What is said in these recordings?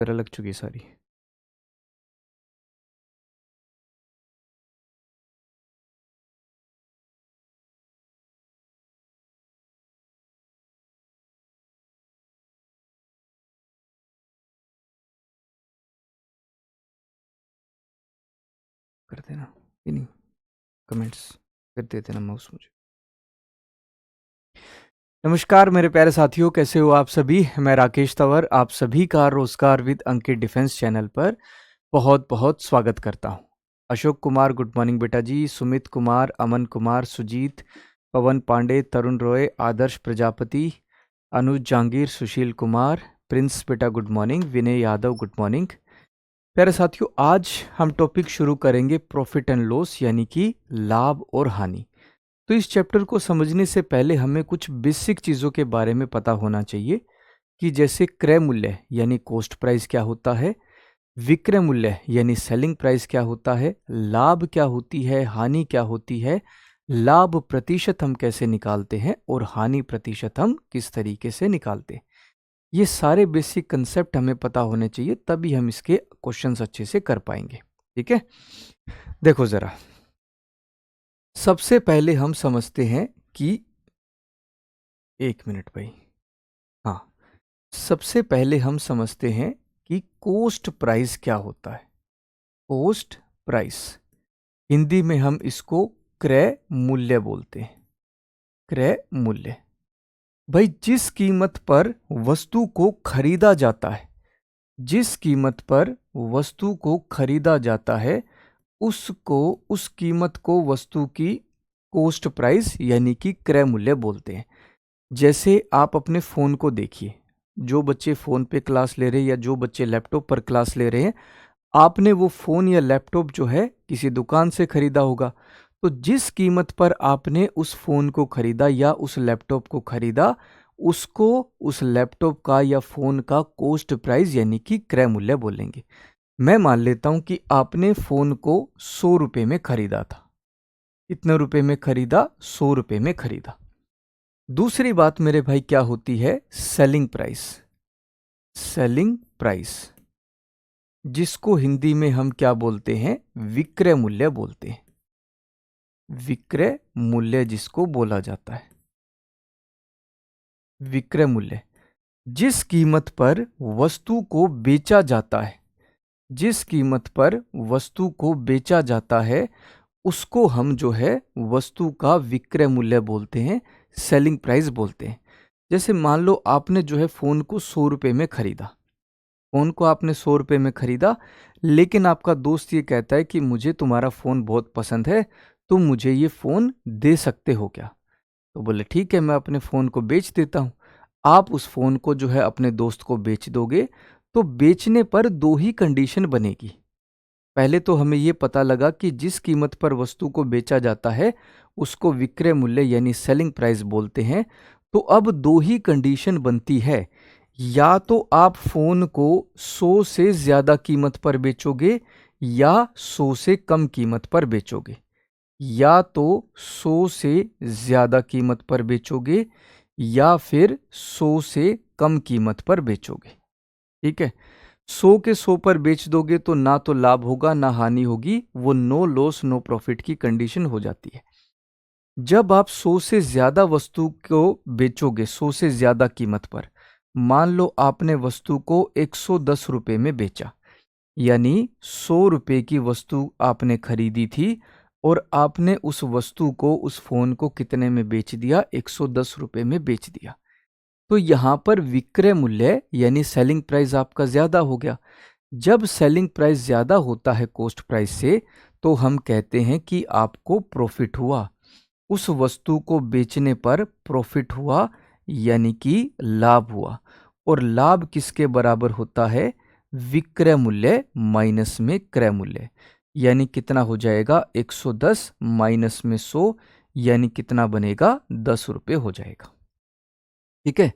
तरह लग चुकी है सारी। कर देना ये नहीं, कमेंट्स कर देते ना माउस मुझे। नमस्कार मेरे प्यारे साथियों, कैसे हो आप सभी। मैं राकेश तंवर आप सभी का रोजगार विद अंकित डिफेंस चैनल पर बहुत बहुत स्वागत करता हूं। अशोक कुमार गुड मॉर्निंग बेटा जी, सुमित कुमार, अमन कुमार, सुजीत, पवन पांडे, तरुण रॉय, आदर्श प्रजापति, अनुज जहांगीर, सुशील कुमार, प्रिंस बेटा good morning, Vinay Yadav good morning. प्यारे साथियों, आज हम टॉपिक शुरू करेंगे प्रॉफिट एंड लॉस यानी कि लाभ और हानि। तो इस चैप्टर को समझने से पहले हमें कुछ बेसिक चीज़ों के बारे में पता होना चाहिए कि जैसे क्रय मूल्य यानी कॉस्ट प्राइस क्या होता है, विक्रय मूल्य यानी सेलिंग प्राइस क्या होता है, लाभ क्या होती है, हानि क्या होती है, लाभ प्रतिशत हम कैसे निकालते हैं और हानि प्रतिशत हम किस तरीके से निकालते हैं। ये सारे बेसिक कंसेप्ट हमें पता होने चाहिए, तभी हम इसके क्वेश्चंस अच्छे से कर पाएंगे। ठीक है, देखो जरा, सबसे पहले हम समझते हैं कि 1 मिनट भाई, हाँ, सबसे पहले हम समझते हैं कि कॉस्ट प्राइस क्या होता है। कॉस्ट प्राइस हिंदी में हम इसको क्रय मूल्य बोलते हैं। क्रय मूल्य भाई, जिस कीमत पर वस्तु को खरीदा जाता है, जिस कीमत पर वस्तु को खरीदा जाता है उसको, उस कीमत को वस्तु की कॉस्ट प्राइस यानी कि क्रय मूल्य बोलते हैं। जैसे आप अपने फ़ोन को देखिए, जो बच्चे फ़ोन पे क्लास ले रहे हैं या जो बच्चे लैपटॉप पर क्लास ले रहे हैं, आपने वो फ़ोन या लैपटॉप जो है किसी दुकान से खरीदा होगा। तो जिस कीमत पर आपने उस फ़ोन को खरीदा या उस लैपटॉप को खरीदा, उसको उस लैपटॉप का या फ़ोन का कॉस्ट प्राइस यानी कि क्रय मूल्य बोलेंगे। मैं मान लेता हूं कि आपने फ़ोन को 100 रुपये में खरीदा था। कितने रुपए में खरीदा? 100 रुपये में खरीदा। दूसरी बात मेरे भाई क्या होती है? Selling price. सेलिंग प्राइस जिसको हिंदी में हम क्या बोलते हैं? विक्रय मूल्य बोलते हैं। विक्रय मूल्य जिसको बोला जाता है, विक्रय मूल्य जिस कीमत पर वस्तु को बेचा जाता है, जिस कीमत पर वस्तु को बेचा जाता है उसको हम जो है वस्तु का विक्रय मूल्य बोलते हैं, सेलिंग प्राइस बोलते हैं। जैसे मान लो आपने जो है फ़ोन को 100 रुपये में खरीदा, फ़ोन को आपने 100 रुपये में खरीदा, लेकिन आपका दोस्त ये कहता है कि मुझे तुम्हारा फ़ोन बहुत पसंद है, तुम मुझे ये फ़ोन दे सकते हो क्या? तो बोले ठीक है, मैं अपने फ़ोन को बेच देता हूँ। आप उस फ़ोन को जो है अपने दोस्त को बेच दोगे, तो बेचने पर दो ही कंडीशन बनेगी। पहले तो हमें ये पता लगा कि जिस कीमत पर वस्तु को बेचा जाता है उसको विक्रय मूल्य यानी सेलिंग प्राइस बोलते हैं। तो अब दो ही कंडीशन बनती है, या तो आप फोन को 100 से ज्यादा कीमत पर बेचोगे या 100 से कम कीमत पर बेचोगे। या तो 100 से ज्यादा कीमत पर बेचोगे या फिर 100 से कम कीमत पर बेचोगे। ठीक है, 100 के 100 पर बेच दोगे तो ना तो लाभ होगा ना हानि होगी, वो नो लॉस नो प्रॉफिट की कंडीशन हो जाती है। जब आप 100 से ज्यादा वस्तु को बेचोगे, 100 से ज्यादा कीमत पर, मान लो आपने वस्तु को 110 रुपये में बेचा, यानी 100 रुपये की वस्तु आपने खरीदी थी और आपने उस वस्तु को, उस फोन को कितने में बेच दिया? 110 रुपये में बेच दिया। तो यहां पर विक्रय मूल्य यानी सेलिंग प्राइस आपका ज्यादा हो गया। जब सेलिंग प्राइस ज्यादा होता है कॉस्ट प्राइस से, तो हम कहते हैं कि आपको प्रॉफिट हुआ, उस वस्तु को बेचने पर प्रॉफिट हुआ यानी कि लाभ हुआ। और लाभ किसके बराबर होता है? विक्रय मूल्य माइनस में क्रय मूल्य। यानी कितना हो जाएगा? 110 माइनस में 100, यानी कितना बनेगा? 10 रुपये हो जाएगा। ठीक है,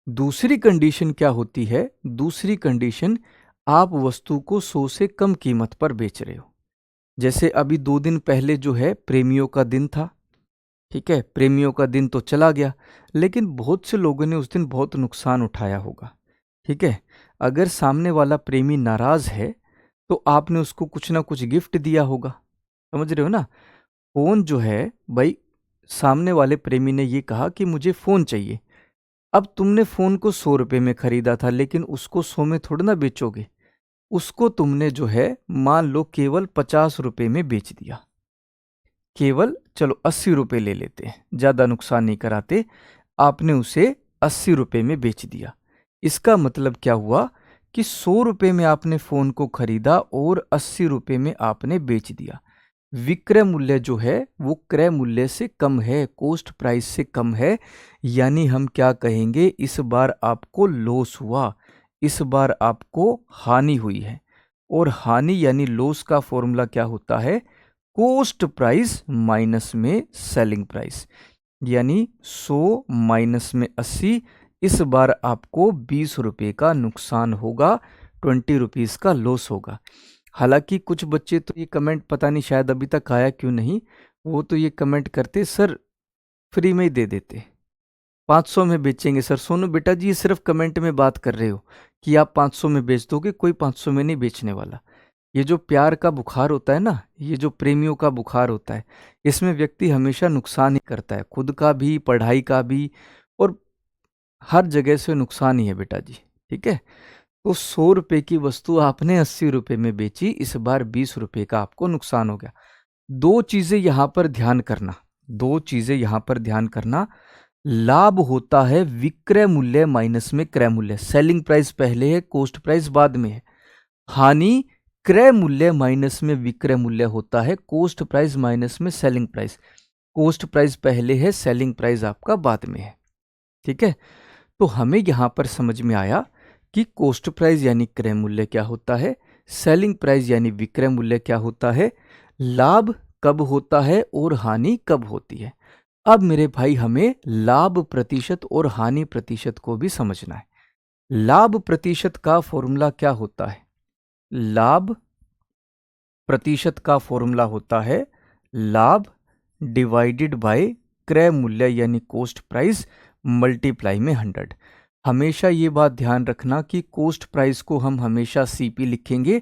दूसरी कंडीशन क्या होती है? दूसरी कंडीशन, आप वस्तु को 100 से कम कीमत पर बेच रहे हो। जैसे अभी 2 दिन पहले जो है प्रेमियों का दिन था। ठीक है, प्रेमियों का दिन तो चला गया, लेकिन बहुत से लोगों ने उस दिन बहुत नुकसान उठाया होगा। ठीक है, अगर सामने वाला प्रेमी नाराज है तो आपने उसको कुछ ना कुछ गिफ्ट दिया होगा, समझ रहे हो ना। फोन जो है भाई, सामने वाले प्रेमी ने ये कहा कि मुझे फोन चाहिए। अब तुमने फोन को 100 रुपए में खरीदा था, लेकिन उसको 100 में थोड़ा ना बेचोगे, उसको तुमने जो है मान लो केवल 50 रुपए में बेच दिया। केवल चलो 80 रुपए ले लेते हैं, ज्यादा नुकसान नहीं कराते। आपने उसे 80 रुपए में बेच दिया। इसका मतलब क्या हुआ कि 100 रुपए में आपने फोन को खरीदा और 80 रुपए में आपने बेच दिया। विक्रय मूल्य जो है वो क्रय मूल्य से कम है, कॉस्ट प्राइस से कम है। यानी हम क्या कहेंगे, इस बार आपको लॉस हुआ, इस बार आपको हानि हुई है। और हानि यानी लॉस का फॉर्मूला क्या होता है, कॉस्ट प्राइस माइनस में सेलिंग प्राइस। यानी 100 माइनस में 80, इस बार आपको 20 रुपए का नुकसान होगा, 20 रुपीज का लॉस होगा। हालांकि कुछ बच्चे तो ये कमेंट पता नहीं शायद अभी तक आया क्यों नहीं, वो तो ये कमेंट करते सर फ्री में ही दे देते, 500 में बेचेंगे सर। सोनू बेटा जी, ये सिर्फ कमेंट में बात कर रहे हो कि आप 500 में बेच दोगे, कोई 500 में नहीं बेचने वाला। ये जो प्यार का बुखार होता है ना, ये जो प्रेमियों का बुखार होता है, इसमें व्यक्ति हमेशा नुकसान ही करता है, खुद का भी, पढ़ाई का भी, और हर जगह से नुकसान ही है बेटा जी। ठीक है, तो 100 रुपए की वस्तु आपने 80 रुपए में बेची, इस बार 20 रुपए का आपको नुकसान हो गया। दो चीजें यहां पर ध्यान करना, दो चीजें यहां पर ध्यान करना। लाभ होता है विक्रय मूल्य माइनस में क्रय मूल्य, सेलिंग प्राइस पहले है, कॉस्ट प्राइस बाद में है। हानि क्रय मूल्य माइनस में विक्रय मूल्य होता है, कॉस्ट प्राइस माइनस में सेलिंग प्राइस। कॉस्ट प्राइस पहले है, सेलिंग प्राइस आपका बाद में है। ठीक है, तो हमें यहां पर समझ में आया कि कॉस्ट प्राइस यानी क्रय मूल्य क्या होता है, सेलिंग प्राइस यानी विक्रय मूल्य क्या होता है, लाभ कब होता है और हानि कब होती है। अब मेरे भाई हमें लाभ प्रतिशत और हानि प्रतिशत को भी समझना है। लाभ प्रतिशत का फॉर्मूला क्या होता है, लाभ प्रतिशत का फॉर्मूला होता है लाभ डिवाइडेड बाय क्रय मूल्य यानी कॉस्ट प्राइस मल्टीप्लाई में 100। हमेशा ये बात ध्यान रखना कि कॉस्ट प्राइस को हम हमेशा सीपी लिखेंगे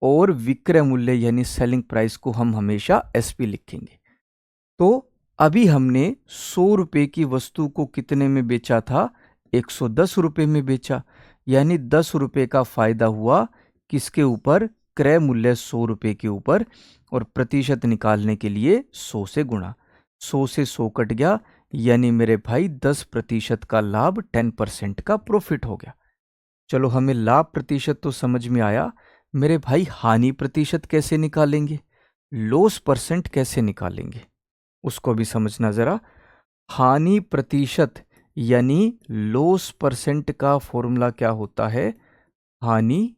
और विक्रय मूल्य यानी सेलिंग प्राइस को हम हमेशा एसपी लिखेंगे। तो अभी हमने 100 रुपए की वस्तु को कितने में बेचा था, 110 रुपए में बेचा, यानी 10 रुपए का फायदा हुआ किसके ऊपर, क्रय मूल्य 100 रुपए के ऊपर, और प्रतिशत निकालने के लिए 100 से गुणा, 100 से 100 कट गया, यानी मेरे भाई 10% का लाभ, 10% का प्रॉफिट हो गया। चलो हमें लाभ प्रतिशत तो समझ में आया, मेरे भाई हानि प्रतिशत कैसे निकालेंगे, लॉस परसेंट कैसे निकालेंगे, उसको भी समझना जरा। हानि प्रतिशत यानी लॉस परसेंट का फॉर्मूला क्या होता है, हानि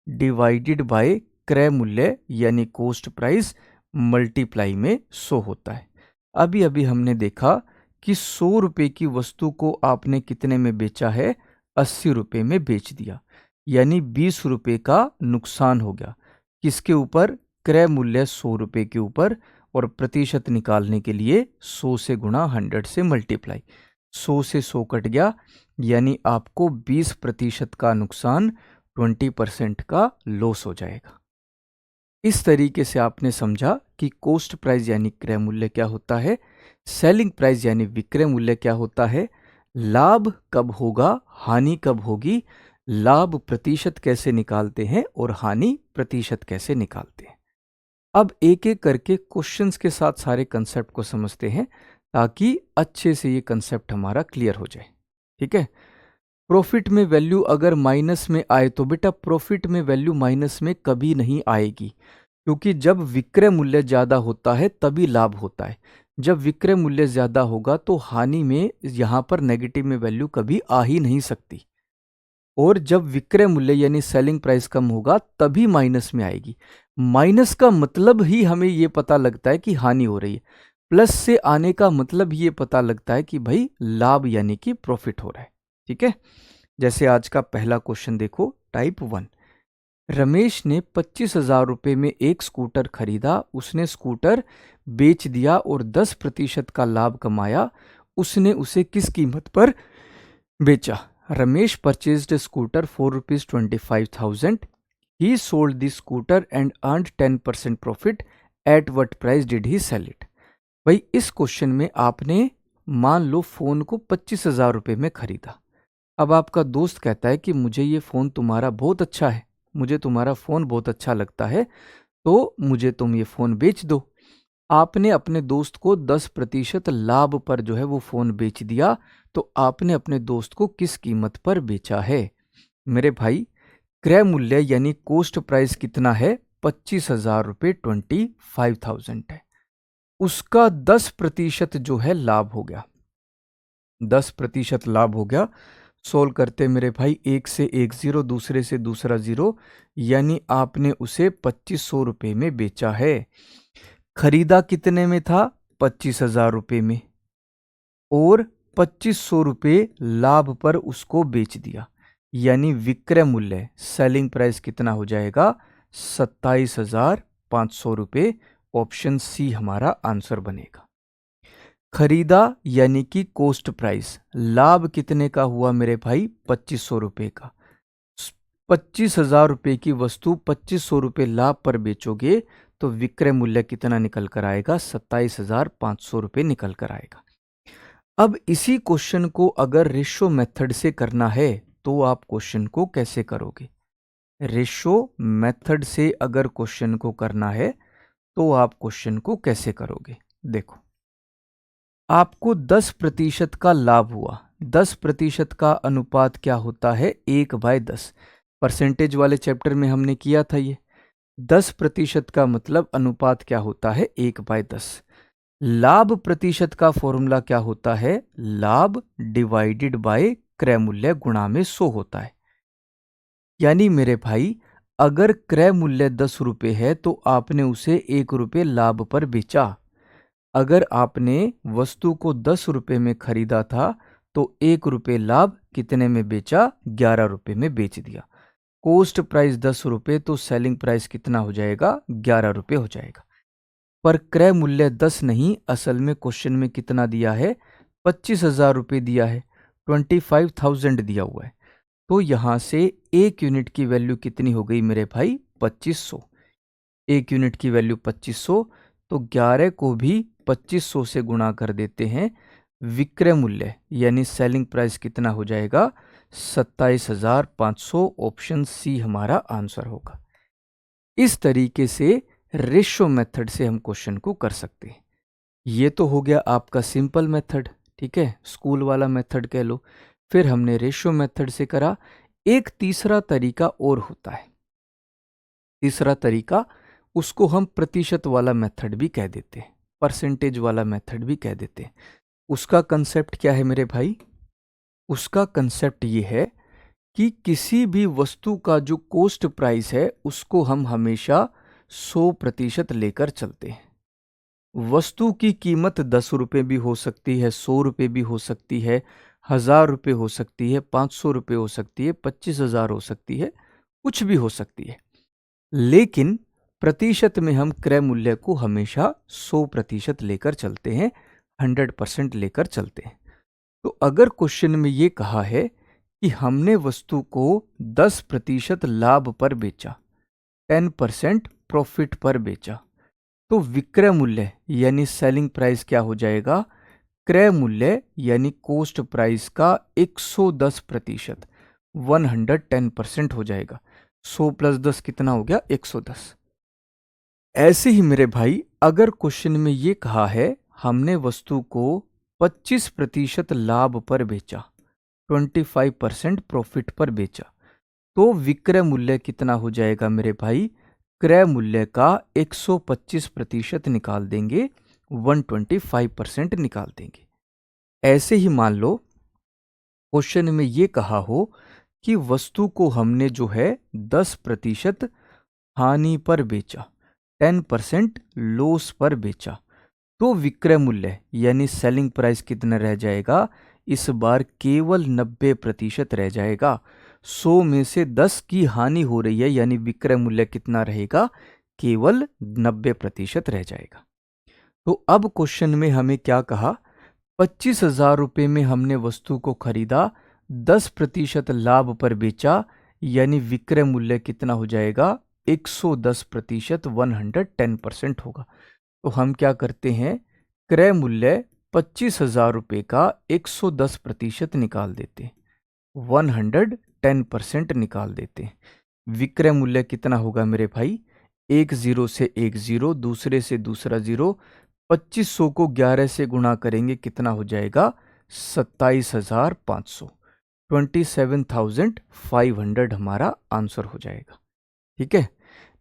डिवाइडेड बाय क्रय मूल्य यानी कॉस्ट प्राइस मल्टीप्लाई में 100 होता है। अभी अभी हमने देखा कि 100 रुपए की वस्तु को आपने कितने में बेचा है, 80 रुपए में बेच दिया, यानी 20 रुपए का नुकसान हो गया। किसके ऊपर, क्रय मूल्य 100 रुपए के ऊपर, और प्रतिशत निकालने के लिए 100 से गुणा 100 से मल्टीप्लाई, 100 से 100 कट गया, यानी आपको 20% का नुकसान, 20% का लॉस हो जाएगा। इस तरीके से आपने समझा कि कॉस्ट प्राइस यानी क्रय मूल्य क्या होता है, सेलिंग प्राइस यानी विक्रय मूल्य क्या होता है, लाभ कब होगा, हानि कब होगी, लाभ प्रतिशत कैसे निकालते हैं और हानि प्रतिशत कैसे निकालते हैं। अब एक एक करके क्वेश्चंस के साथ सारे कंसेप्ट को समझते हैं ताकि अच्छे से ये कंसेप्ट हमारा क्लियर हो जाए। ठीक है, प्रॉफिट में वैल्यू अगर माइनस में आए तो बेटा प्रॉफिट में वैल्यू माइनस में कभी नहीं आएगी, क्योंकि जब विक्रय मूल्य ज्यादा होता है तभी लाभ होता है। जब विक्रय मूल्य ज्यादा होगा तो हानि में यहां पर नेगेटिव में वैल्यू कभी आ ही नहीं सकती, और जब विक्रय मूल्य यानी सेलिंग प्राइस कम होगा तभी माइनस में आएगी। माइनस का मतलब ही हमें यह पता लगता है कि हानि हो रही है, प्लस से आने का मतलब ये पता लगता है कि भाई लाभ यानी कि प्रॉफिट हो रहा है। ठीक है, जैसे आज का पहला क्वेश्चन देखो, टाइप 1। रमेश ने 25,000 रुपए में एक स्कूटर खरीदा, उसने स्कूटर बेच दिया और 10% का लाभ कमाया, उसने उसे किस कीमत पर बेचा। Ramesh purchased scooter for ₹25,000. He sold the scooter and earned 10% profit. At what price did he sell it? भाई इस क्वेश्चन में आपने मान लो फोन को 25,000 रुपये में खरीदा। अब आपका दोस्त कहता है कि मुझे ये फोन तुम्हारा बहुत अच्छा है, मुझे तुम्हारा फोन बहुत अच्छा लगता है, तो मुझे तुम ये फोन बेच दो। आपने अपने दोस्त को 10% लाभ पर जो है वो फोन बेच दिया, तो आपने अपने दोस्त को किस कीमत पर बेचा है? मेरे भाई क्रय मूल्य यानी कॉस्ट प्राइस कितना है? 25,000 रुपये, 25,000 है। उसका 10% जो है लाभ हो गया, 10% लाभ हो गया। सोल्व करते मेरे भाई, एक से एक जीरो, दूसरे से दूसरा जीरो, यानी आपने उसे 2500 रुपये में बेचा है। खरीदा कितने में था? 25,000 रुपये में, और 2500 रुपये लाभ पर उसको बेच दिया, यानी विक्रय मूल्य सेलिंग प्राइस कितना हो जाएगा? 27,500 रुपये। ऑप्शन सी हमारा आंसर बनेगा। खरीदा यानी कि कॉस्ट प्राइस, लाभ कितने का हुआ मेरे भाई? 2500 रुपये का। 25,000 रुपये की वस्तु 2500 रुपये लाभ पर बेचोगे तो विक्रय मूल्य कितना निकल कर आएगा? 27,500 रुपये निकल कर आएगा। अब इसी क्वेश्चन को अगर रेशो मेथड से करना है तो आप क्वेश्चन को कैसे करोगे? रेशो मेथड से अगर क्वेश्चन को करना है तो आप क्वेश्चन को कैसे करोगे? देखो, आपको 10% का लाभ हुआ। 10% का अनुपात क्या होता है? 1/10। परसेंटेज वाले चैप्टर में हमने किया था ये। 10% का मतलब अनुपात क्या होता है? 1/10। लाभ प्रतिशत का फॉर्मूला क्या होता है? लाभ डिवाइडेड बाय क्रय मूल्य गुणा में 100 होता है। यानी मेरे भाई अगर क्रय मूल्य 10 रुपये है तो आपने उसे 1 रुपये लाभ पर बेचा। अगर आपने वस्तु को 10 रुपये में खरीदा था तो 1 रुपये लाभ कितने में बेचा? 11 रुपये में बेच दिया। कॉस्ट प्राइस 10 रुपये, तो सेलिंग प्राइस कितना हो जाएगा? 11 रुपये हो जाएगा। पर क्रय मूल्य 10 नहीं, असल में क्वेश्चन में कितना दिया है? 25,000 रुपये दिया है, 25,000 दिया हुआ है। तो यहां से एक यूनिट की वैल्यू कितनी हो गई मेरे भाई? 2500। एक यूनिट की वैल्यू 2500, तो 11 को भी 2500 से गुणा कर देते हैं। विक्रय मूल्य यानी सेलिंग प्राइस कितना हो जाएगा? 27,500। ऑप्शन सी हमारा आंसर होगा। इस तरीके से रेशो मेथड से हम क्वेश्चन को कर सकते हैं। ये तो हो गया आपका सिंपल मेथड, ठीक है, स्कूल वाला मेथड कह लो। फिर हमने रेशो मेथड से करा। एक तीसरा तरीका और होता है। तीसरा तरीका, उसको हम प्रतिशत वाला मेथड भी कह देते हैं, परसेंटेज वाला मेथड भी कह देते हैं। उसका कंसेप्ट क्या है मेरे भाई? उसका कंसेप्ट ये है कि किसी भी वस्तु का जो कॉस्ट प्राइस है उसको हम हमेशा 100% लेकर चलते हैं। वस्तु की कीमत 10 रुपये भी हो सकती है, 100 रुपये भी हो सकती है, 1000 रुपये हो सकती है, 500 रुपये हो सकती है, 25,000 हो सकती है, कुछ भी हो सकती है। लेकिन प्रतिशत में हम क्रय मूल्य को हमेशा 100% लेकर चलते हैं, 100% लेकर चलते हैं। तो अगर क्वेश्चन में ये कहा है कि हमने वस्तु को 10% लाभ पर बेचा, 10% प्रॉफिट पर बेचा, तो विक्रय मूल्य यानी सेलिंग प्राइस क्या हो जाएगा? क्रय मूल्य यानी कॉस्ट प्राइस का 110%, 110% हो जाएगा। 100 + 10 कितना हो गया? 110। ऐसे ही मेरे भाई अगर क्वेश्चन में ये कहा है हमने वस्तु को 25% लाभ पर बेचा, 25% प्रॉफिट पर बेचा, तो विक्रय मूल्य कितना हो जाएगा मेरे भाई? क्रय मूल्य का 125% निकाल देंगे, 125% निकाल देंगे। ऐसे ही मान लो क्वेश्चन में ये कहा हो कि वस्तु को हमने जो है 10% हानि पर बेचा, 10% लॉस पर बेचा, तो विक्रय मूल्य यानी सेलिंग प्राइस कितना रह जाएगा? इस बार केवल 90% रह जाएगा। 100 में से 10 की हानि हो रही है, यानी विक्रय मूल्य कितना रहेगा? केवल 90% रह जाएगा। तो अब क्वेश्चन में हमें क्या कहा? 25,000 रुपये में हमने वस्तु को खरीदा, 10% लाभ पर बेचा, यानी विक्रय मूल्य कितना हो जाएगा? 110%, 110% होगा। तो हम क्या करते हैं, क्रय मूल्य 25,000 रुपये का 110% निकाल देते हैं, 110% निकाल देते हैं। विक्रय मूल्य कितना होगा मेरे भाई? एक जीरो से एक जीरो, दूसरे से दूसरा जीरो, 2500 को 11 से गुणा करेंगे, कितना हो जाएगा? 27,500, 27,500 हमारा आंसर हो जाएगा। ठीक है,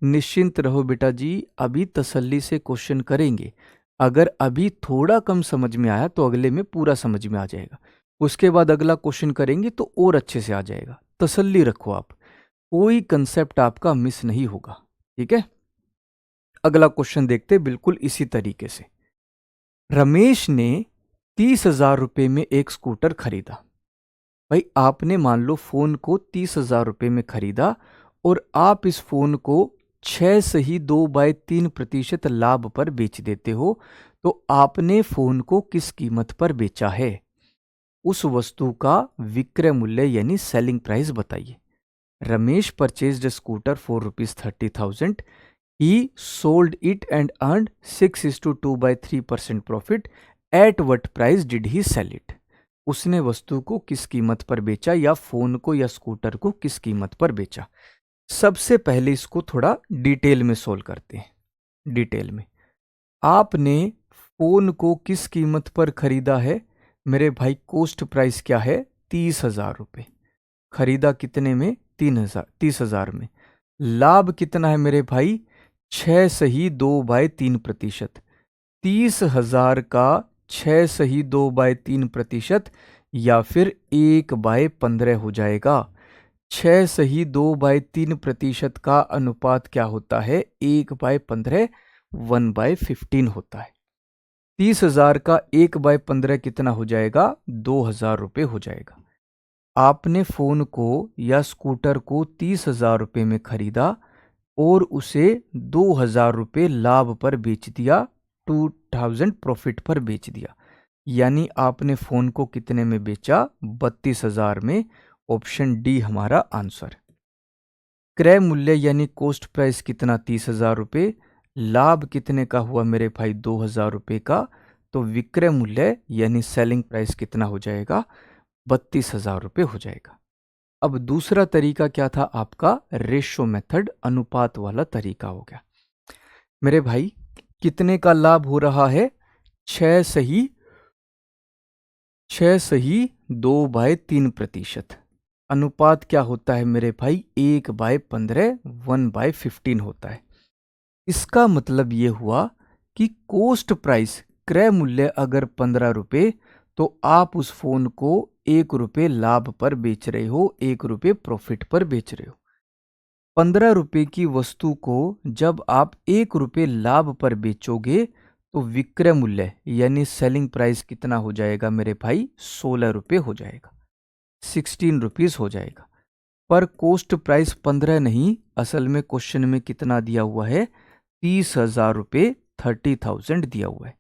निश्चिंत रहो बेटा जी, अभी तसल्ली से क्वेश्चन करेंगे। अगर अभी थोड़ा कम समझ में आया तो अगले में पूरा समझ में आ जाएगा, उसके बाद अगला क्वेश्चन करेंगे तो और अच्छे से आ जाएगा। तसल्ली रखो आप, कोई कंसेप्ट आपका मिस नहीं होगा। ठीक है, अगला क्वेश्चन देखते बिल्कुल इसी तरीके से। रमेश ने 30,000 रुपये में एक स्कूटर खरीदा। भाई आपने मान लो फोन को 30,000 रुपये में खरीदा और आप इस फोन को 6.2/3% लाभ पर बेच देते हो, तो आपने फोन को किस कीमत पर बेचा है? उस वस्तु का विक्रय मूल्य यानी सेलिंग प्राइस बताइए। Ramesh purchased a scooter for ₹30,000. He sold it and earned 6:2/3% profit. At what price did he sell it? उसने वस्तु को किस कीमत पर बेचा, या फोन को या स्कूटर को किस कीमत पर बेचा? सबसे पहले इसको थोड़ा डिटेल में सोल्व करते हैं। डिटेल में, आपने फोन को किस कीमत पर खरीदा है मेरे भाई? कॉस्ट प्राइस क्या है? 30,000 रुपये। खरीदा कितने में? 30,000 में। लाभ कितना है मेरे भाई? 6.2/3%। 30,000 का 6.2/3% या फिर 1/15 हो जाएगा। 6.2/3% का अनुपात क्या होता है? 1/15, 1/15 होता है। 30,000 का 1/15 कितना हो जाएगा? 2,000 रुपये हो जाएगा। आपने फोन को या स्कूटर को 30,000 रुपये में खरीदा और उसे 2,000 रुपये लाभ पर बेच दिया, 2,000 प्रॉफिट पर बेच दिया, यानी आपने फोन को कितने में बेचा? 32,000 में। ऑप्शन डी हमारा आंसर। क्रय मूल्य यानी कॉस्ट प्राइस कितना? 30,000 रुपये। लाभ कितने का हुआ मेरे भाई? 2,000 रुपये का। तो विक्रय मूल्य यानी सेलिंग प्राइस कितना हो जाएगा? 32,000 रुपये हो जाएगा। अब दूसरा तरीका क्या था आपका? रेशो मेथड, अनुपात वाला तरीका हो गया। मेरे भाई कितने का लाभ हो रहा है? 6.2/3%। अनुपात क्या होता है मेरे भाई? 1/15, 1/15 होता है। इसका मतलब ये हुआ कि कॉस्ट प्राइस, क्रय मूल्य अगर 15 रुपये, तो आप उस फोन को 1 रुपये लाभ पर बेच रहे हो, 1 रुपये प्रॉफिट पर बेच रहे हो। 15 रुपये की वस्तु को जब आप 1 रुपये लाभ पर बेचोगे तो विक्रय मूल्य यानी सेलिंग प्राइस कितना हो जाएगा मेरे भाई? 16 रुपये हो जाएगा, 16 रुपीज हो जाएगा। पर कॉस्ट प्राइस 15 नहीं, असल में क्वेश्चन में कितना दिया हुआ है? 30,000 रुपये, 30,000 दिया हुआ है।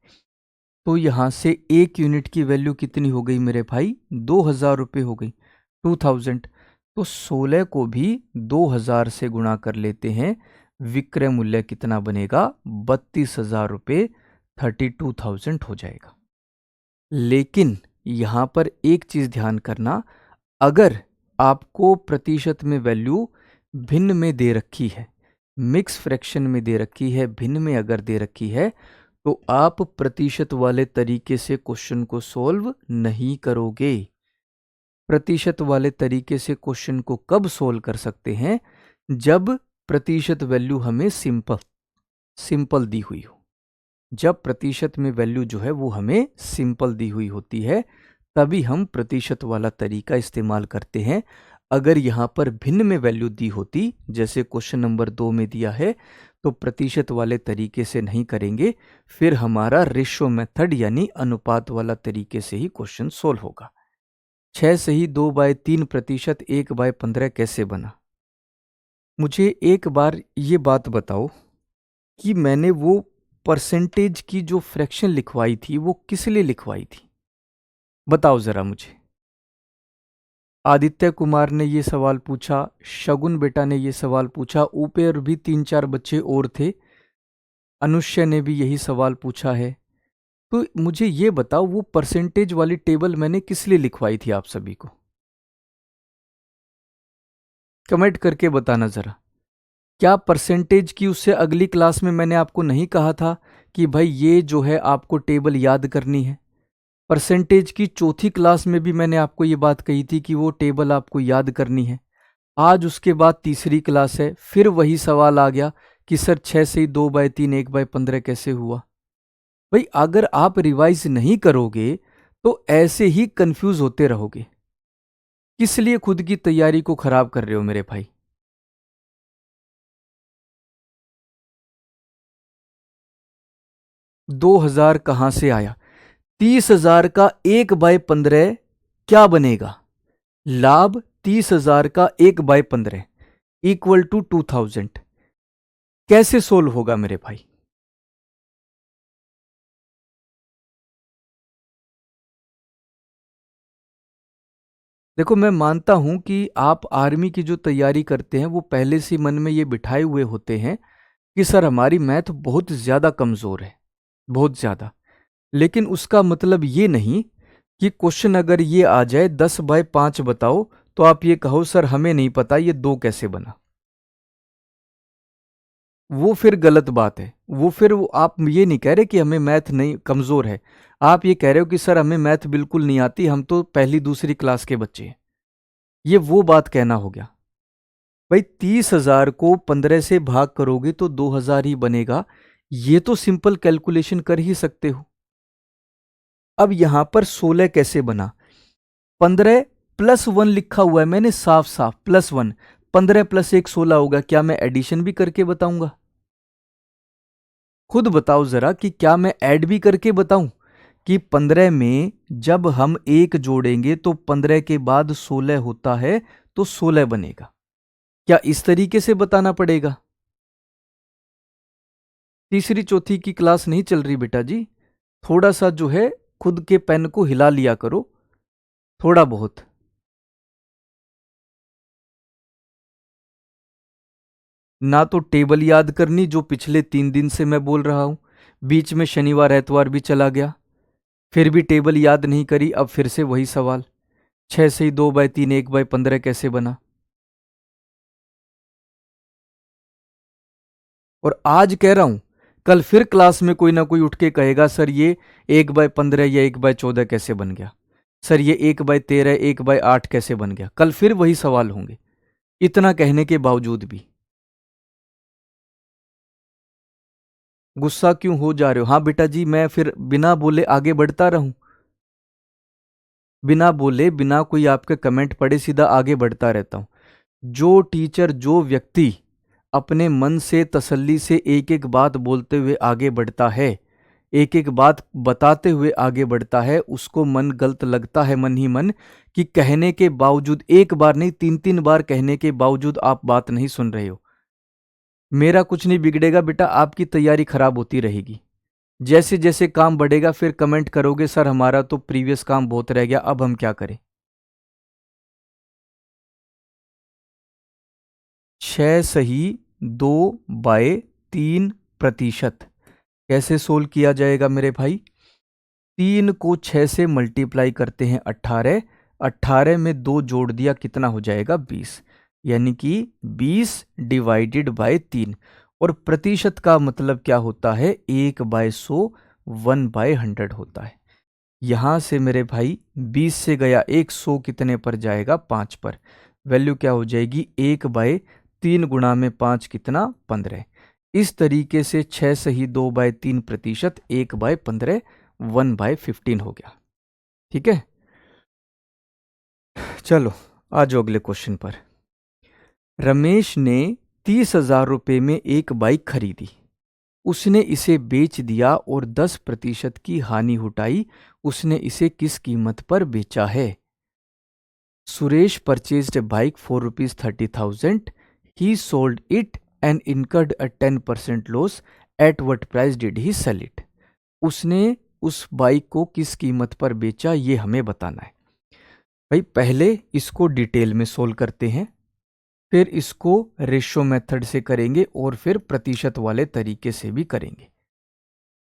तो यहां से एक यूनिट की वैल्यू कितनी हो गई मेरे भाई? 2,000 रुपये हो गई, 2,000। तो 16 को भी 2,000 से गुणा कर लेते हैं, विक्रय मूल्य कितना बनेगा? 32,000 रुपये, 32,000 हो जाएगा। लेकिन यहां पर एक चीज ध्यान करना, अगर आपको प्रतिशत में वैल्यू भिन्न में दे रखी है, मिक्स फ्रैक्शन में दे रखी है, भिन्न में अगर दे रखी है, तो आप प्रतिशत वाले तरीके से क्वेश्चन को सोल्व नहीं करोगे। प्रतिशत वाले तरीके से क्वेश्चन को कब सोल्व कर सकते हैं? जब प्रतिशत वैल्यू हमें सिंपल दी हुई हो। जब प्रतिशत में वैल्यू जो है वो हमें सिंपल दी हुई होती है, तभी हम प्रतिशत वाला तरीका इस्तेमाल करते हैं। अगर यहां पर भिन्न में वैल्यू दी होती, जैसे क्वेश्चन नंबर 2 में दिया है, तो प्रतिशत वाले तरीके से नहीं करेंगे, फिर हमारा रेशो मेथड यानी अनुपात वाला तरीके से ही क्वेश्चन सोल्व होगा। 6.2/3%, 1/15 कैसे बना? मुझे एक बार ये बात बताओ कि मैंने वो परसेंटेज की जो फ्रैक्शन लिखवाई थी वो किस लिए लिखवाई थी? बताओ जरा मुझे। आदित्य कुमार ने ये सवाल पूछा, शगुन बेटा ने ये सवाल पूछा, ऊपर भी 3-4 बच्चे और थे, अनुष्य ने भी यही सवाल पूछा है। तो मुझे ये बताओ, वो परसेंटेज वाली टेबल मैंने किस लिए लिखवाई थी आप सभी को? कमेंट करके बताना जरा। क्या परसेंटेज की उससे अगली क्लास में मैंने आपको नहीं कहा था कि भाई ये जो है आपको टेबल याद करनी है? परसेंटेज की चौथी क्लास में भी मैंने आपको ये बात कही थी कि वो टेबल आपको याद करनी है। आज उसके बाद तीसरी क्लास है, फिर वही सवाल आ गया कि सर 6 से 2/3 1/15 कैसे हुआ? भाई अगर आप रिवाइज नहीं करोगे तो ऐसे ही कंफ्यूज होते रहोगे। किस लिए खुद की तैयारी को खराब कर रहे हो मेरे भाई? 2000 कहां से आया? 30,000 का 1/15 क्या बनेगा? लाभ 30,000 का 1/15 इक्वल टू 2000। कैसे सोल्व होगा मेरे भाई? देखो, मैं मानता हूं कि आप आर्मी की जो तैयारी करते हैं वो पहले से मन में ये बिठाए हुए होते हैं कि सर हमारी मैथ बहुत ज्यादा कमजोर है, बहुत ज्यादा। लेकिन उसका मतलब ये नहीं कि क्वेश्चन अगर ये आ जाए 10/5 बताओ, तो आप ये कहो सर हमें नहीं पता ये 2 कैसे बना। वो फिर गलत बात है। वो फिर आप ये नहीं कह रहे कि हमें मैथ नहीं कमजोर है, आप ये कह रहे हो कि सर हमें मैथ बिल्कुल नहीं आती, हम तो पहली दूसरी क्लास के बच्चे हैं। ये वो बात कहना हो गया। भाई 30,000 को 15 से भाग करोगे तो 2,000 ही बनेगा। ये तो सिंपल कैलकुलेशन कर ही सकते हो। अब यहां पर 16 कैसे बना? 15 +1 लिखा हुआ है मैंने, साफ साफ +1। 15 + 1 16 होगा। क्या मैं एडिशन भी करके बताऊंगा? खुद बताओ जरा कि क्या मैं ऐड भी करके बताऊं कि 15 में जब हम 1 जोड़ेंगे तो 15 के बाद 16 होता है, तो 16 बनेगा। क्या इस तरीके से बताना पड़ेगा? तीसरी चौथी की क्लास नहीं चल रही बेटा जी। थोड़ा सा जो है खुद के पेन को हिला लिया करो, थोड़ा बहुत। ना तो टेबल याद करनी, जो पिछले 3 दिन से मैं बोल रहा हूं, बीच में शनिवार एतवार भी चला गया, फिर भी टेबल याद नहीं करी। अब फिर से वही सवाल, 6 से 2/3 1/15 कैसे बना? और आज कह रहा हूं, कल फिर क्लास में कोई ना कोई उठ के कहेगा सर ये 1/15 या 1/14 कैसे बन गया? सर ये 1/13 1/8 कैसे बन गया? कल फिर वही सवाल होंगे। इतना कहने के बावजूद भी गुस्सा क्यों हो जा रहे हो? हाँ बेटा जी, मैं फिर बिना बोले आगे बढ़ता रहूं? बिना बोले, बिना कोई आपके कमेंट पढ़े सीधा आगे बढ़ता रहता हूं। जो टीचर, जो व्यक्ति अपने मन से तसल्ली से एक एक बात बोलते हुए आगे बढ़ता है, एक एक बात बताते हुए आगे बढ़ता है, उसको मन गलत लगता है मन ही मन कि कहने के बावजूद, एक बार नहीं 3-3 बार कहने के बावजूद आप बात नहीं सुन रहे हो। मेरा कुछ नहीं बिगड़ेगा बेटा, आपकी तैयारी खराब होती रहेगी। जैसे जैसे काम बढ़ेगा फिर कमेंट करोगे सर हमारा तो प्रीवियस काम बहुत रह गया, अब हम क्या करें? 6 सही 2/3%। कैसे सोल्व किया जाएगा मेरे भाई? 3 को 6 से मल्टीप्लाई करते हैं 18, 18 में 2 जोड़ दिया, कितना हो जाएगा? 20। यानी कि 20/3। और प्रतिशत का मतलब क्या होता है? 1/100, 1/100 होता है। यहां से मेरे भाई 20 से गया 100, कितने पर जाएगा? 5 पर। वैल्यू क्या हो जाएगी? 1/3 गुणा में 5 कितना? 15। इस तरीके से 6 सही 2/3%, 1/15, 1/15 हो गया। ठीक है, चलो आ जाओ अगले क्वेश्चन पर। रमेश ने 30,000 रुपये में एक बाइक खरीदी, उसने इसे बेच दिया और 10% की हानि उठाई। उसने इसे किस कीमत पर बेचा है? Suresh purchased a bike for rupees 30,000. He sold it and incurred a 10% loss. At what price did he sell it? उसने उस बाइक को किस कीमत पर बेचा, ये हमें बताना है। भाई पहले इसको डिटेल में सोल्व करते हैं, फिर इसको रेशो मेथड से करेंगे और फिर प्रतिशत वाले तरीके से भी करेंगे।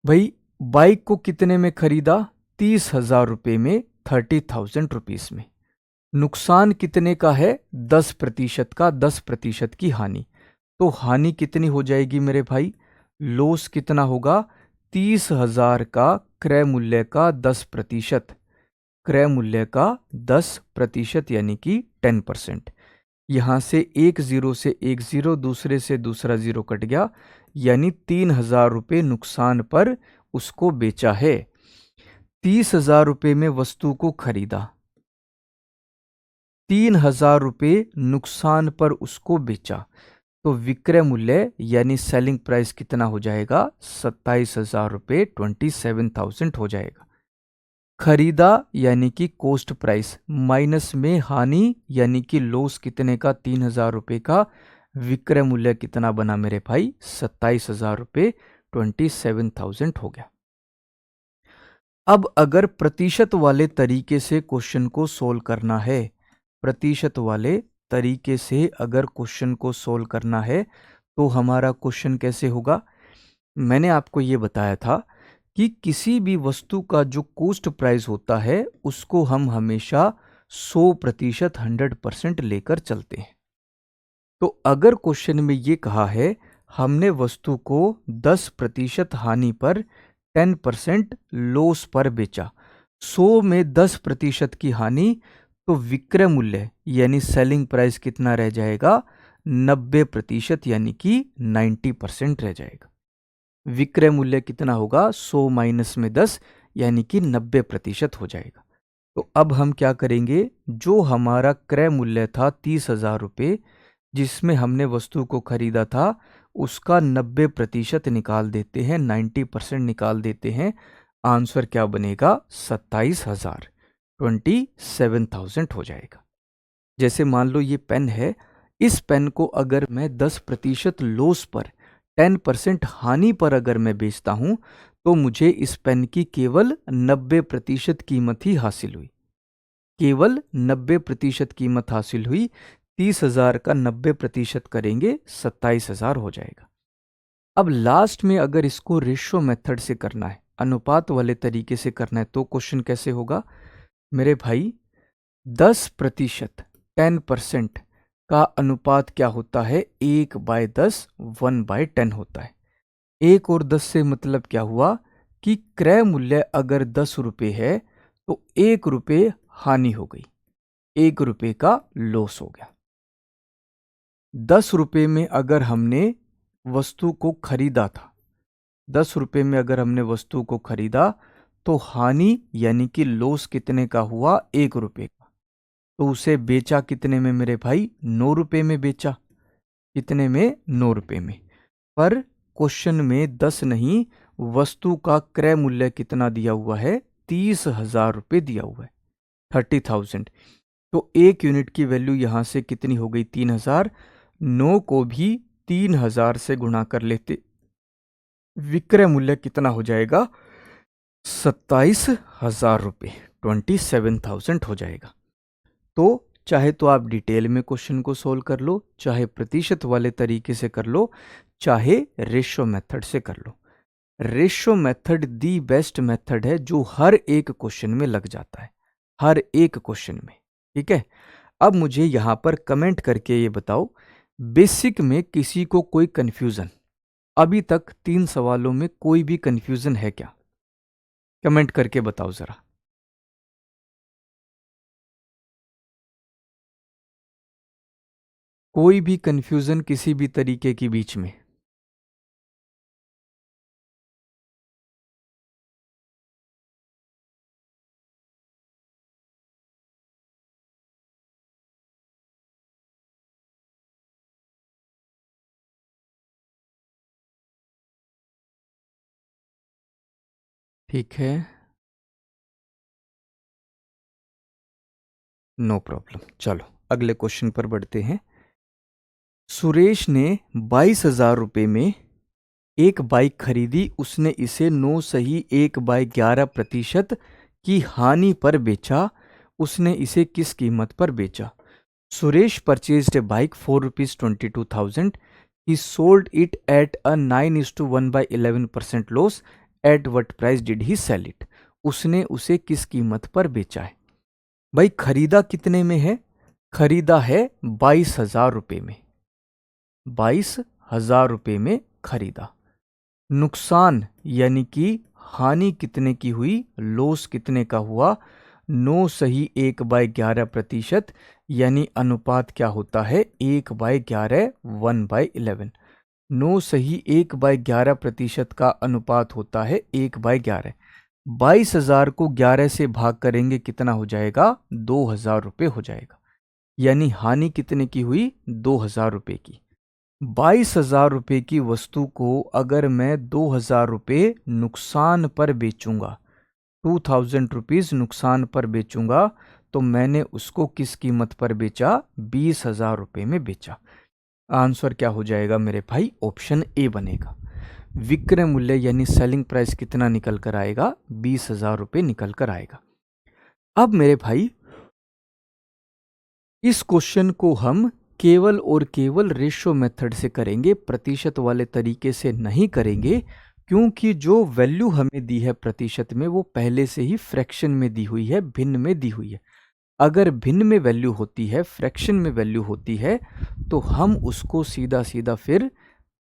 भाई बाइक को कितने में खरीदा? 30,000 रुपये में, 30,000 रुपीज में। नुकसान कितने का है? 10% का, 10% की हानि। तो हानि कितनी हो जाएगी मेरे भाई? लॉस कितना होगा? 30,000 का क्रय मूल्य का 10%, क्रय मूल्य का 10% यानी कि 10%। यहां से एक जीरो से एक जीरो, दूसरे से दूसरा जीरो कट गया, यानी 3,000 रुपये नुकसान पर उसको बेचा है। 30,000 रुपये में वस्तु को खरीदा, 3,000 रुपये नुकसान पर उसको बेचा, तो विक्रय मूल्य यानी सेलिंग प्राइस कितना हो जाएगा? 27,000 रुपये, 27,000 हो जाएगा। खरीदा यानी कि कॉस्ट प्राइस माइनस में हानि यानी कि लॉस कितने का? 3,000 रुपये का। विक्रय मूल्य कितना बना मेरे भाई? 27,000 रुपये, 27,000 हो गया। अब अगर प्रतिशत वाले तरीके से क्वेश्चन को सोल्व करना है, प्रतिशत वाले तरीके से अगर क्वेश्चन को सोल्व करना है तो हमारा क्वेश्चन कैसे होगा? मैंने आपको ये बताया था कि किसी भी वस्तु का जो कॉस्ट प्राइस होता है उसको हम हमेशा 100%, 100% लेकर चलते हैं। तो अगर क्वेश्चन में ये कहा है हमने वस्तु को 10% हानि पर 10% लॉस पर बेचा, 100 में 10% की हानि, तो विक्रय मूल्य यानी सेलिंग प्राइस कितना रह जाएगा? 90% यानी कि 90% रह जाएगा। विक्रय मूल्य कितना होगा? 100 माइनस में 10 यानी कि 90% हो जाएगा। तो अब हम क्या करेंगे? जो हमारा क्रय मूल्य था 30,000 रुपये, जिसमें हमने वस्तु को खरीदा था, उसका 90% निकाल देते हैं, 90% निकाल देते हैं। आंसर क्या बनेगा? 27,000, 27,000 हो जाएगा। जैसे मान लो ये पेन है, इस पेन को अगर मैं 10% लॉस पर, 10% हानि पर अगर मैं बेचता हूं तो मुझे इस पेन की केवल 90% कीमत ही हासिल हुई, केवल 90% कीमत हासिल हुई। 30,000 का 90% करेंगे, 27,000 हो जाएगा। अब लास्ट में अगर इसको रेशो मेथड से करना है, अनुपात वाले तरीके से करना है, तो क्वेश्चन कैसे होगा मेरे भाई? 10%, 10% का अनुपात क्या होता है? 1/10, 1/10 होता है। 1 और 10 से मतलब क्या हुआ कि क्रय मूल्य अगर 10 रुपये है तो 1 रुपये हानि हो गई, 1 रुपये का लॉस हो गया। 10 रुपये में अगर हमने वस्तु को खरीदा था, 10 रुपये में अगर हमने वस्तु को खरीदा तो हानि यानी कि लॉस कितने का हुआ? 1 रुपये का। तो उसे बेचा कितने में मेरे भाई? 9 रुपये में बेचा। कितने में? 9 रुपये में। पर क्वेश्चन में 10 नहीं, वस्तु का क्रय मूल्य कितना दिया हुआ है? 30,000 रुपये दिया हुआ है, 30,000। तो एक यूनिट की वैल्यू यहां से कितनी हो गई? 3,000। 9 को भी 3,000 से गुणा कर लेते, विक्रय मूल्य कितना हो जाएगा? 27,000 रुपये, 27,000 हो जाएगा। तो चाहे तो आप डिटेल में क्वेश्चन को सोल्व कर लो, चाहे प्रतिशत वाले तरीके से कर लो, चाहे रेशो मेथड से कर लो। Ratio method the best method है जो हर एक क्वेश्चन में लग जाता है, हर एक क्वेश्चन में। ठीक है, अब मुझे यहां पर कमेंट करके ये बताओ, बेसिक में किसी को कोई कंफ्यूजन, अभी तक 3 सवालों में कोई भी कंफ्यूजन है क्या? कमेंट करके बताओ जरा। कोई भी कंफ्यूजन किसी भी तरीके की बीच में? ठीक है, नो प्रॉब्लम। चलो अगले क्वेश्चन पर बढ़ते हैं। सुरेश ने 22,000 रुपये में एक बाइक खरीदी, उसने इसे 9 सही 1/11% की हानि पर बेचा। उसने इसे किस कीमत पर बेचा? Suresh purchased A bike for ₹22,000. He sold it at a 9:1/11% loss. At what price did he sell it? उसने उसे किस कीमत पर बेचा है? भाई खरीदा कितने में है? खरीदा है 22,000 रुपये में। 22,000 रुपये में खरीदा। नुकसान यानी कि हानि कितने की हुई? लॉस कितने का हुआ? 9 सही 1/11%, यानी अनुपात क्या होता है? 1/11 1/11। 9 सही 1/11% का अनुपात होता है 1/11। 22,000 को 11 से भाग करेंगे कितना हो जाएगा? 2,000 रुपये हो जाएगा। यानी हानि कितने की हुई? 2,000 रुपये की। 22,000 रुपये की वस्तु को अगर मैं 2,000 रुपये नुकसान पर बेचूंगा, 2,000 रुपीज़ नुकसान पर बेचूंगा, तो मैंने उसको किस कीमत पर बेचा? 20,000 रुपये में बेचा। आंसर क्या हो जाएगा मेरे भाई? ऑप्शन ए बनेगा। विक्रय मूल्य यानी सेलिंग प्राइस कितना निकल कर आएगा? 20,000 रुपये निकल कर आएगा। अब मेरे भाई इस क्वेश्चन को हम केवल और केवल रेशो मेथड से करेंगे, प्रतिशत वाले तरीके से नहीं करेंगे, क्योंकि जो वैल्यू हमें दी है प्रतिशत में वो पहले से ही फ्रैक्शन में दी हुई है, भिन्न में दी हुई है। अगर भिन्न में वैल्यू होती है, फ्रैक्शन में वैल्यू होती है, तो हम उसको सीधा सीधा फिर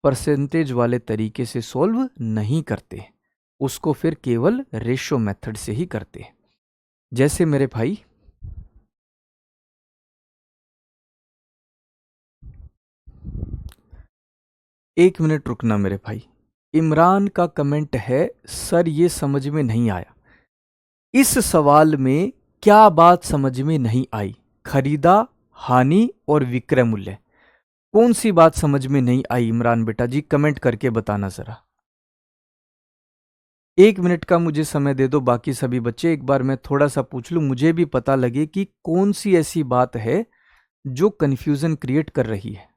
परसेंटेज वाले तरीके से सॉल्व नहीं करते, उसको फिर केवल रेशो मेथड से ही करते हैं। जैसे मेरे भाई एक मिनट रुकना मेरे भाई, इमरान का कमेंट है, सर ये समझ में नहीं आया, इस सवाल में क्या बात समझ में नहीं आई? खरीदा, हानि और विक्रय मूल्य, कौन सी बात समझ में नहीं आई? इमरान बेटा जी कमेंट करके बताना जरा। 1 मिनट का मुझे समय दे दो, बाकी सभी बच्चे एक बार मैं थोड़ा सा पूछ लूं, मुझे भी पता लगे कि कौन सी ऐसी बात है जो कंफ्यूजन क्रिएट कर रही है।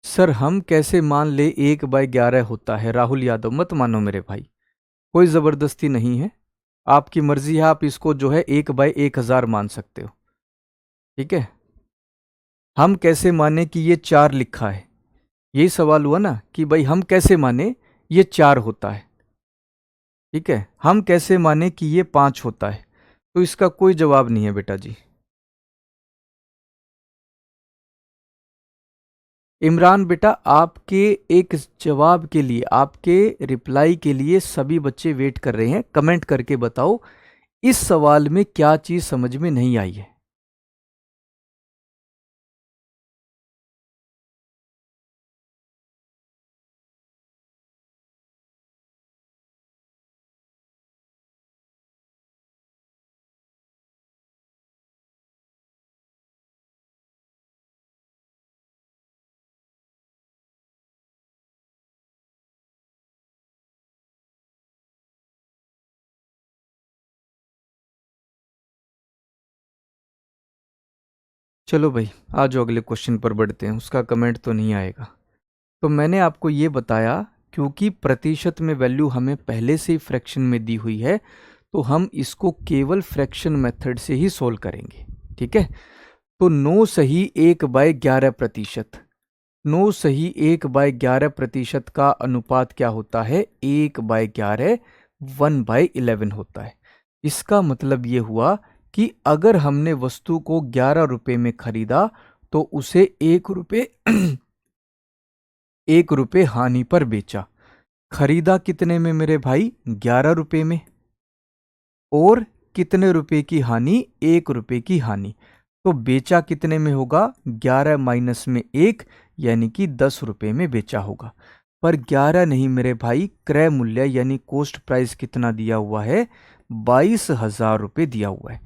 सर हम कैसे मान ले 1/11 होता है? राहुल यादव मत मानो मेरे भाई, कोई जबरदस्ती नहीं है, आपकी मर्जी है, आप इसको जो है 1/1000 मान सकते हो, ठीक है। हम कैसे माने कि ये 4 लिखा है, यही सवाल हुआ ना कि भाई हम कैसे माने ये 4 होता है, ठीक है। हम कैसे माने कि ये 5 होता है, तो इसका कोई जवाब नहीं है बेटा जी। इमरान बेटा आपके एक जवाब के लिए, आपके रिप्लाई के लिए सभी बच्चे वेट कर रहे हैं, कमेंट करके बताओ इस सवाल में क्या चीज समझ में नहीं आई है। चलो भाई आ जाओ अगले क्वेश्चन पर बढ़ते हैं, उसका कमेंट तो नहीं आएगा। तो मैंने आपको ये बताया क्योंकि प्रतिशत में वैल्यू हमें पहले से ही फ्रैक्शन में दी हुई है, तो हम इसको केवल फ्रैक्शन मेथड से ही सोल्व करेंगे, ठीक है। तो 9 सही 1/11%, 9 सही 1/11% का अनुपात क्या होता है? 1/11 1/11 होता है। इसका मतलब ये हुआ कि अगर हमने वस्तु को 11 रुपये में खरीदा तो उसे 1 रुपये 1 रुपये हानि पर बेचा। खरीदा कितने में मेरे भाई? 11 रुपये में। और कितने रुपए की हानि? 1 रुपये की हानि। तो बेचा कितने में होगा? 11 माइनस में 1 यानी कि 10 रुपये में बेचा होगा। पर 11 नहीं मेरे भाई, क्रय मूल्य यानी कॉस्ट प्राइस कितना दिया हुआ है? 22,000 रुपये दिया हुआ है।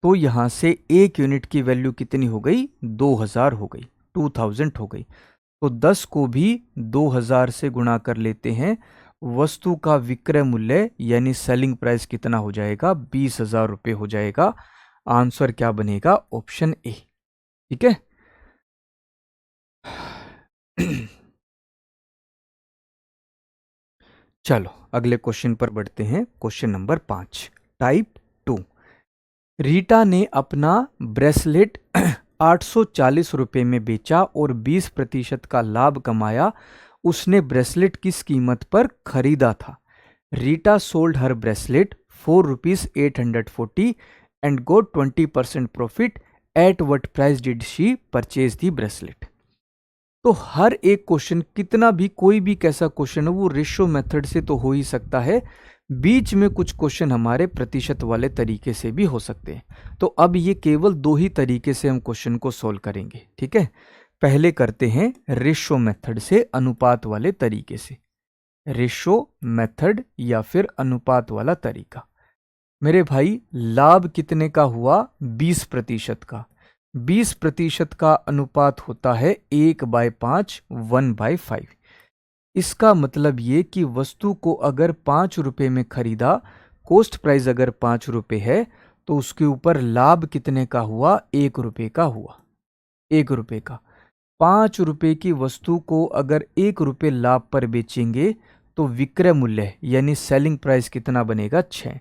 तो यहाँ से 1 यूनिट की वैल्यू कितनी हो गई? 2,000 हो गई, 2000 हो गई। तो 10 को भी 2000 से गुणा कर लेते हैं, वस्तु का विक्रय मूल्य यानी सेलिंग प्राइस कितना हो जाएगा? 20,000 रुपये हो जाएगा। आंसर क्या बनेगा? Option A. ठीक है। चलो अगले क्वेश्चन पर बढ़ते हैं। Question number 5, type 2। रीटा ने अपना ब्रेसलेट 840 रुपये में बेचा और 20% का लाभ कमाया। उसने ब्रेसलेट किस कीमत पर खरीदा था? Rita sold her bracelet for ₹840 and got 20% profit. At what price did she purchase the bracelet? तो हर एक क्वेश्चन, कितना भी कोई भी कैसा क्वेश्चन हो, वो रेशो मेथड से तो हो ही सकता है। बीच में कुछ क्वेश्चन हमारे प्रतिशत वाले तरीके से भी हो सकते हैं। तो अब ये केवल 2 ही तरीके से हम क्वेश्चन को सोल्व करेंगे। ठीक है, पहले करते हैं रेशो मेथड से, अनुपात वाले तरीके से। रेशो मेथड या फिर अनुपात वाला तरीका। मेरे भाई लाभ कितने का हुआ? 20% का। 20% का अनुपात होता है 1/5, 1/5। इसका मतलब ये कि वस्तु को अगर 5 रुपए में खरीदा, कॉस्ट प्राइस अगर 5 रुपए है, तो उसके ऊपर लाभ कितने का हुआ? 1 रुपए का हुआ। 1 रुपए का। 5 रुपए की वस्तु को अगर 1 रुपए लाभ पर बेचेंगे तो विक्रय मूल्य यानी सेलिंग प्राइस कितना बनेगा? 6।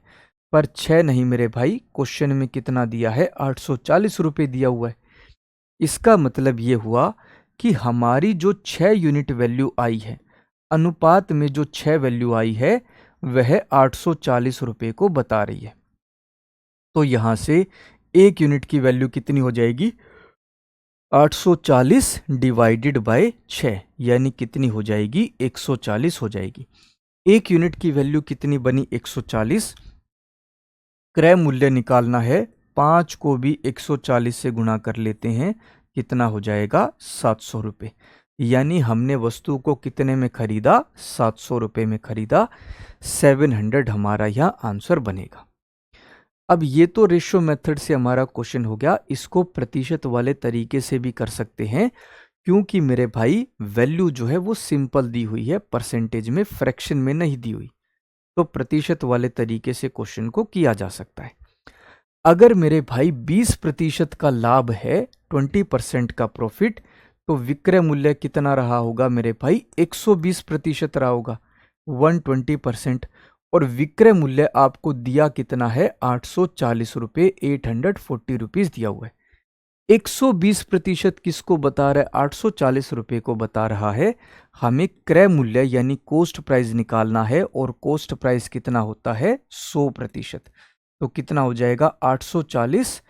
पर 6 नहीं मेरे भाई, क्वेश्चन में कितना दिया है? 840 रुपए दिया हुआ है। इसका मतलब ये हुआ कि हमारी जो 6 यूनिट वैल्यू आई है, अनुपात में जो 6 वैल्यू आई है, वह 840 रुपए को बता रही है। तो यहां से 1 यूनिट की वैल्यू कितनी हो जाएगी? 840 डिवाइडेड बाय 6, यानी कितनी हो जाएगी? 140 हो जाएगी। 1 यूनिट की वैल्यू कितनी बनी? 140। क्रय मूल्य निकालना है, 5 को भी 140 से गुणा कर लेते हैं, कितना हो जाएगा? 700 रुपये। यानी हमने वस्तु को कितने में खरीदा? 700 रुपये में खरीदा। 700 हमारा यहाँ आंसर बनेगा। अब ये तो रेशो मेथड से हमारा क्वेश्चन हो गया। इसको प्रतिशत वाले तरीके से भी कर सकते हैं, क्योंकि मेरे भाई वैल्यू जो है वो सिंपल दी हुई है, परसेंटेज में, फ्रैक्शन में नहीं दी हुई। तो प्रतिशत वाले तरीके से क्वेश्चन को किया जा सकता है। अगर मेरे भाई 20% का लाभ है, 20% का प्रॉफिट, तो विक्रय मूल्य कितना रहा होगा मेरे भाई? 120% रहा होगा, 120%। और विक्रय मूल्य आपको दिया कितना है? 840 रुपये, 840 रुपीज दिया हुआ है। 120% किसको बता रहा है? 840 रुपये को बता रहा है। हमें क्रय मूल्य यानी कॉस्ट प्राइस निकालना है, और कॉस्ट प्राइस कितना होता है? 100%। तो कितना हो जाएगा? 840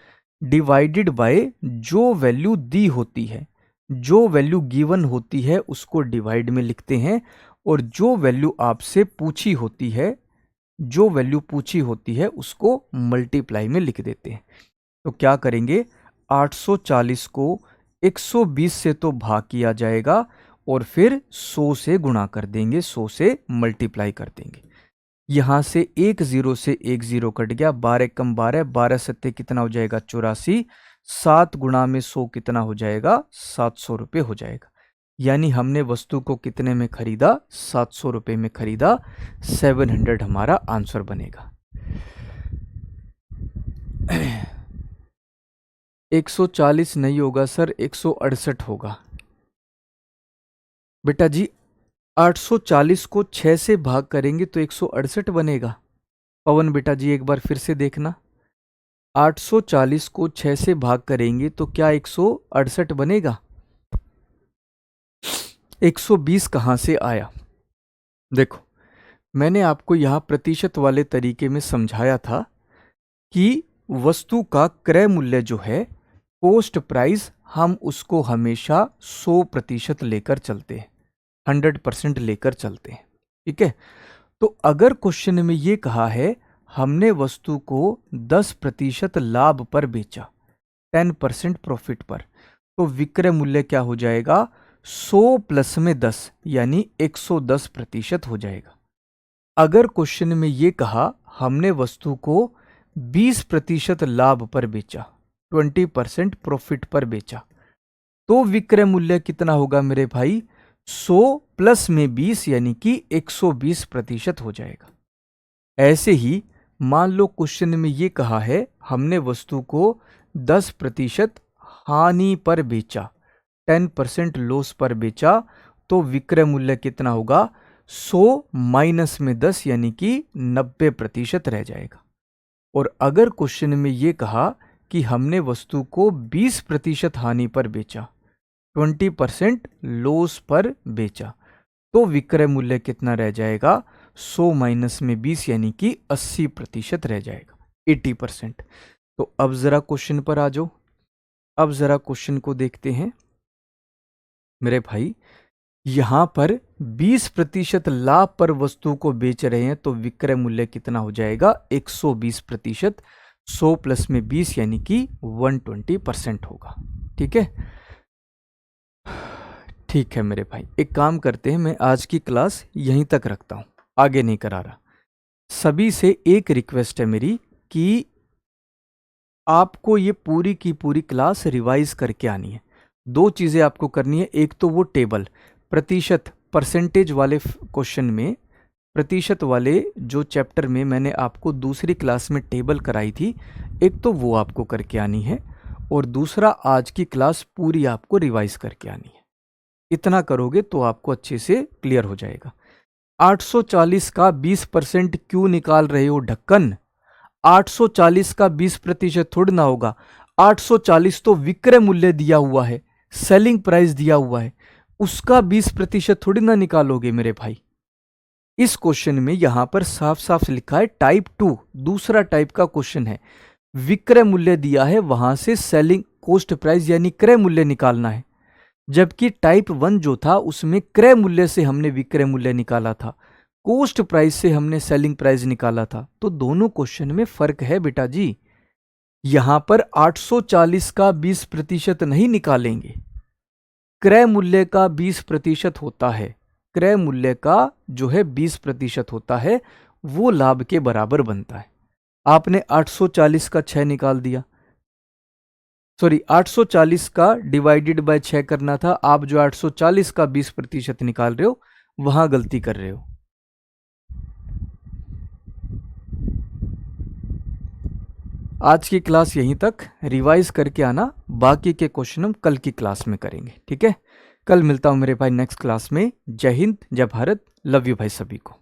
डिवाइडेड बाय जो वैल्यू दी होती है, जो वैल्यू गिवन होती है उसको डिवाइड में लिखते हैं, और जो वैल्यू आपसे पूछी होती है, जो वैल्यू पूछी होती है उसको मल्टीप्लाई में लिख देते हैं। तो क्या करेंगे? 840 को 120 से तो भाग किया जाएगा, और फिर 100 से गुणा कर देंगे, 100 से मल्टीप्लाई कर देंगे। यहां से 1 0 से 1 0 कट गया, 12 कम 12, 12 सत्ते कितना हो जाएगा? 84। 7 गुणा में 100 कितना हो जाएगा? 700 रुपये हो जाएगा। यानी हमने वस्तु को कितने में खरीदा? 700 रुपये में खरीदा। 700 हमारा आंसर बनेगा। 140 नहीं होगा सर, 168 होगा। बेटा जी 840 को 6 से भाग करेंगे तो 168 बनेगा। पवन बेटा जी एक बार फिर से देखना, 840 को 6 से भाग करेंगे तो क्या 168 बनेगा? 120 कहां से आया? देखो, मैंने आपको यहां प्रतिशत वाले तरीके में समझाया था कि वस्तु का क्रय मूल्य जो है, कॉस्ट प्राइस, हम उसको हमेशा 100% लेकर चलते हैं, 100% लेकर चलते हैं। ठीक है। तो अगर क्वेश्चन में ये कहा है हमने वस्तु को 10% लाभ पर बेचा, 10% प्रॉफिट पर, तो विक्रय मूल्य क्या हो जाएगा? 100 प्लस में 10 यानी 110% हो जाएगा। अगर क्वेश्चन में ये कहा हमने वस्तु को 20% लाभ पर बेचा, 20% प्रॉफिट पर बेचा, तो विक्रय मूल्य कितना होगा मेरे भाई? 100 प्लस में 20 यानी कि 120% हो जाएगा। ऐसे ही मान लो क्वेश्चन में ये कहा है हमने वस्तु को 10% हानि पर बेचा, 10% लॉस पर बेचा, तो विक्रय मूल्य कितना होगा? 100 माइनस में 10 यानी कि 90% रह जाएगा। और अगर क्वेश्चन में ये कहा कि हमने वस्तु को 20% हानि पर बेचा, 20% लॉस पर बेचा, तो विक्रय मूल्य कितना रह जाएगा? 100 माइनस में 20 यानी कि 80% रह जाएगा, 80%। तो अब जरा क्वेश्चन पर आ जाओ। अब जरा क्वेश्चन को देखते हैं मेरे भाई। यहां पर 20% लाभ पर वस्तु को बेच रहे हैं, तो विक्रय मूल्य कितना हो जाएगा? 120%। 100 प्लस में 20 यानी कि 120% होगा। ठीक है, ठीक है मेरे भाई, एक काम करते हैं, मैं आज की क्लास यहीं तक रखता हूं, आगे नहीं करा रहा। सभी से एक रिक्वेस्ट है मेरी कि आपको ये पूरी की पूरी क्लास रिवाइज करके आनी है। 2 चीज़ें आपको करनी है। एक तो वो टेबल प्रतिशत परसेंटेज वाले क्वेश्चन में, प्रतिशत वाले जो चैप्टर में मैंने आपको दूसरी क्लास में टेबल कराई थी, एक तो वो आपको करके आनी है, और दूसरा आज की क्लास पूरी आपको रिवाइज करके आनी है। इतना करोगे तो आपको अच्छे से क्लियर हो जाएगा। 840 का 20% क्यों निकाल रहे हो ढक्कन? 840 का 20% थोड़ी ना होगा। 840 तो विक्रय मूल्य दिया हुआ है, सेलिंग प्राइस दिया हुआ है, उसका 20% थोड़ी ना निकालोगे मेरे भाई। इस क्वेश्चन में यहां पर साफ साफ लिखा है टाइप 2, दूसरा टाइप का क्वेश्चन है। विक्रय मूल्य दिया है, वहां से सेलिंग कॉस्ट प्राइस यानी क्रय मूल्य निकालना है। जबकि टाइप 1 जो था उसमें क्रय मूल्य से हमने विक्रय मूल्य निकाला था, कॉस्ट प्राइस से हमने सेलिंग प्राइस निकाला था। तो दोनों क्वेश्चन में फर्क है बेटा जी। यहां पर 840 का 20% नहीं निकालेंगे, क्रय मूल्य का 20% होता है। क्रय मूल्य का जो है 20% होता है, वो लाभ के बराबर बनता है। आपने 840 का 6 निकाल दिया, सॉरी 840 का डिवाइडेड बाय 6 करना था। आप जो 840 का 20% निकाल रहे हो, वहां गलती कर रहे हो। आज की क्लास यहीं तक, रिवाइज करके आना, बाकी के क्वेश्चन हम कल की क्लास में करेंगे। ठीक है, कल मिलता हूं मेरे भाई नेक्स्ट क्लास में। जय हिंद, जय भारत, लव यू भाई सभी को।